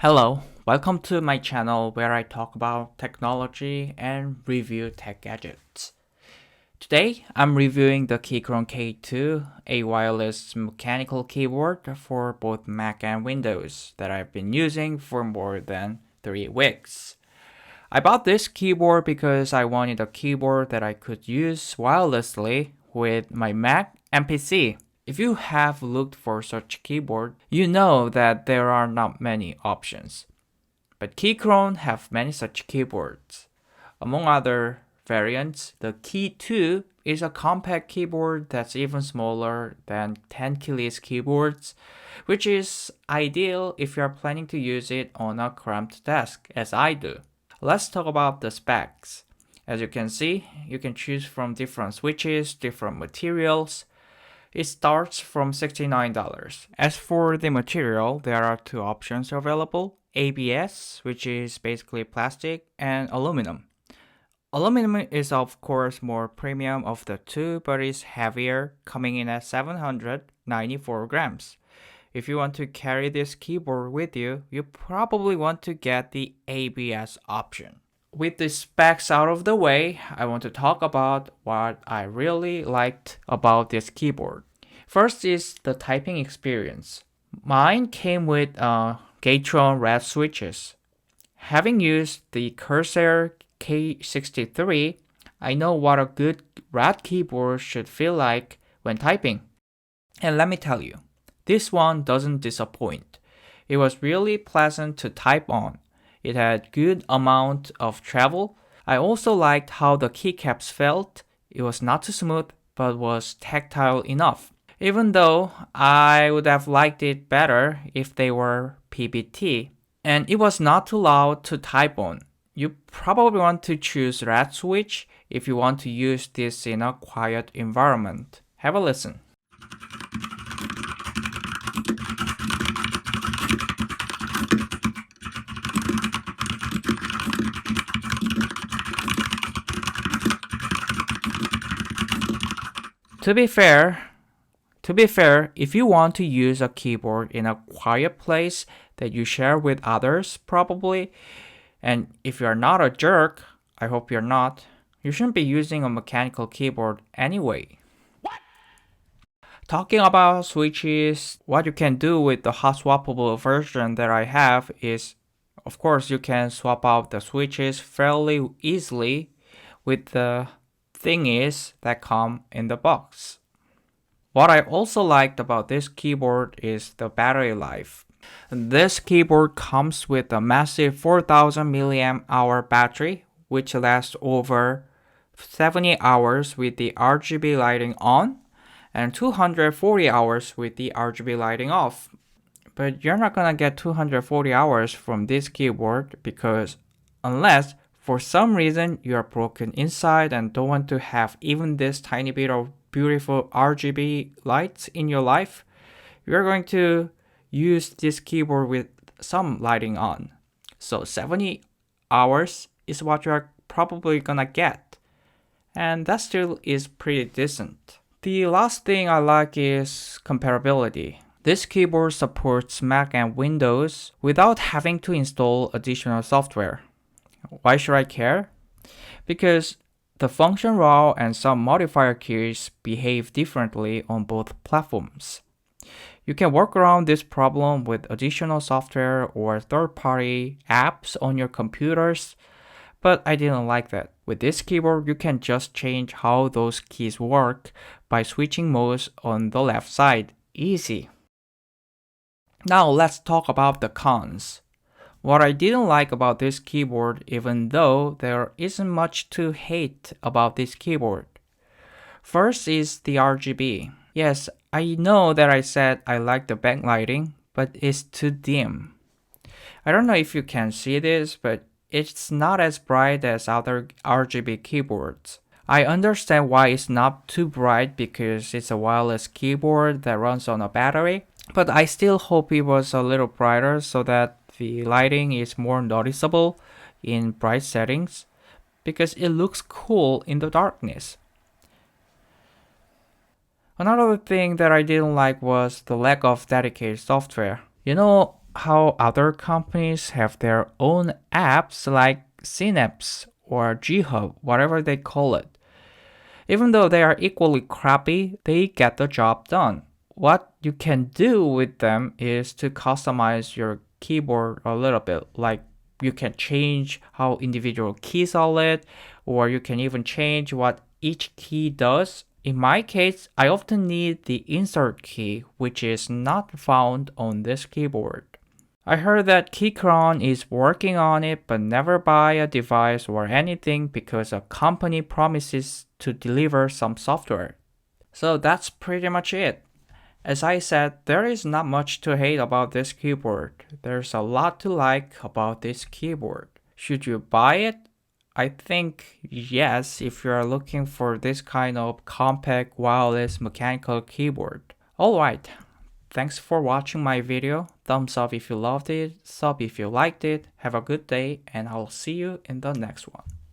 Hello, welcome to my channel where I talk about technology and review tech gadgets. Today, I'm reviewing the Keychron K2, a wireless mechanical keyboard for both Mac and Windows that I've been using for more than 3 weeks. I bought this keyboard because I wanted a keyboard that I could use wirelessly with my Mac and PC. If you have looked for such keyboard, you know that there are not many options. But Keychron have many such keyboards. Among other variants, the K2 is a compact keyboard that's even smaller than 10 keyless keyboards, which is ideal if you are planning to use it on a cramped desk, as I do. Let's talk about the specs. As you can see, you can choose from different switches, different materials. It starts from $69. As for the material, there are two options available: ABS, which is basically plastic, and aluminum. Aluminum is of course more premium of the two, but is heavier, coming in at 794 grams. If you want to carry this keyboard with you, you probably want to get the ABS option. With the specs out of the way, I want to talk about what I really liked about this keyboard. First is the typing experience. Mine came with Keychron red switches. Having used the Corsair K63, I know what a good red keyboard should feel like when typing. And let me tell you, this one doesn't disappoint. It was really pleasant to type on. It had good amount of travel. I also liked how the keycaps felt. It was not too smooth, but was tactile enough. Even though I would have liked it better if they were PBT. And it was not too loud to type on. You probably want to choose red switch if you want to use this in a quiet environment. Have a listen. To be fair, if you want to use a keyboard in a quiet place that you share with others, probably, and if you're not a jerk, I hope you're not, you shouldn't be using a mechanical keyboard anyway. What? Talking about switches, what you can do with the hot swappable version that I have is, of course, you can swap out the switches fairly easily with the thingies that come in the box. What I also liked about this keyboard is the battery life. This keyboard comes with a massive 4000 mAh battery, which lasts over 70 hours with the RGB lighting on and 240 hours with the RGB lighting off. But you're not gonna get 240 hours from this keyboard because unless for some reason you are broken inside and don't want to have even this tiny bit of beautiful RGB lights in your life, you're going to use this keyboard with some lighting on. So 70 hours is what you're probably gonna get. And that still is pretty decent. The last thing I like is compatibility. This keyboard supports Mac and Windows without having to install additional software. Why should I care? Because the function raw and some modifier keys behave differently on both platforms. You can work around this problem with additional software or third-party apps on your computers, but I didn't like that. With this keyboard, you can just change how those keys work by switching modes on the left side. Easy. Now let's talk about the cons. What I didn't like about this keyboard, even though there isn't much to hate about this keyboard. First is the RGB. Yes, I know that I said I like the backlighting, but it's too dim. I don't know if you can see this, but it's not as bright as other RGB keyboards. I understand why it's not too bright because it's a wireless keyboard that runs on a battery, but I still hope it was a little brighter so that the lighting is more noticeable in bright settings because it looks cool in the darkness. Another thing that I didn't like was the lack of dedicated software. You know, how other companies have their own apps like Synapse or G-Hub, whatever they call it. Even though they are equally crappy, they get the job done. What you can do with them is to customize your keyboard a little bit. Like you can change how individual keys are lit, or you can even change what each key does. In my case, I often need the insert key, which is not found on this keyboard. I heard that Keychron is working on it, but never buy a device or anything because a company promises to deliver some software. So that's pretty much it. As I said, there is not much to hate about this keyboard. There's a lot to like about this keyboard. Should you buy it? I think yes, if you are looking for this kind of compact wireless mechanical keyboard. Alright, thanks for watching my video. Thumbs up if you loved it, sub if you liked it. Have a good day, and I'll see you in the next one.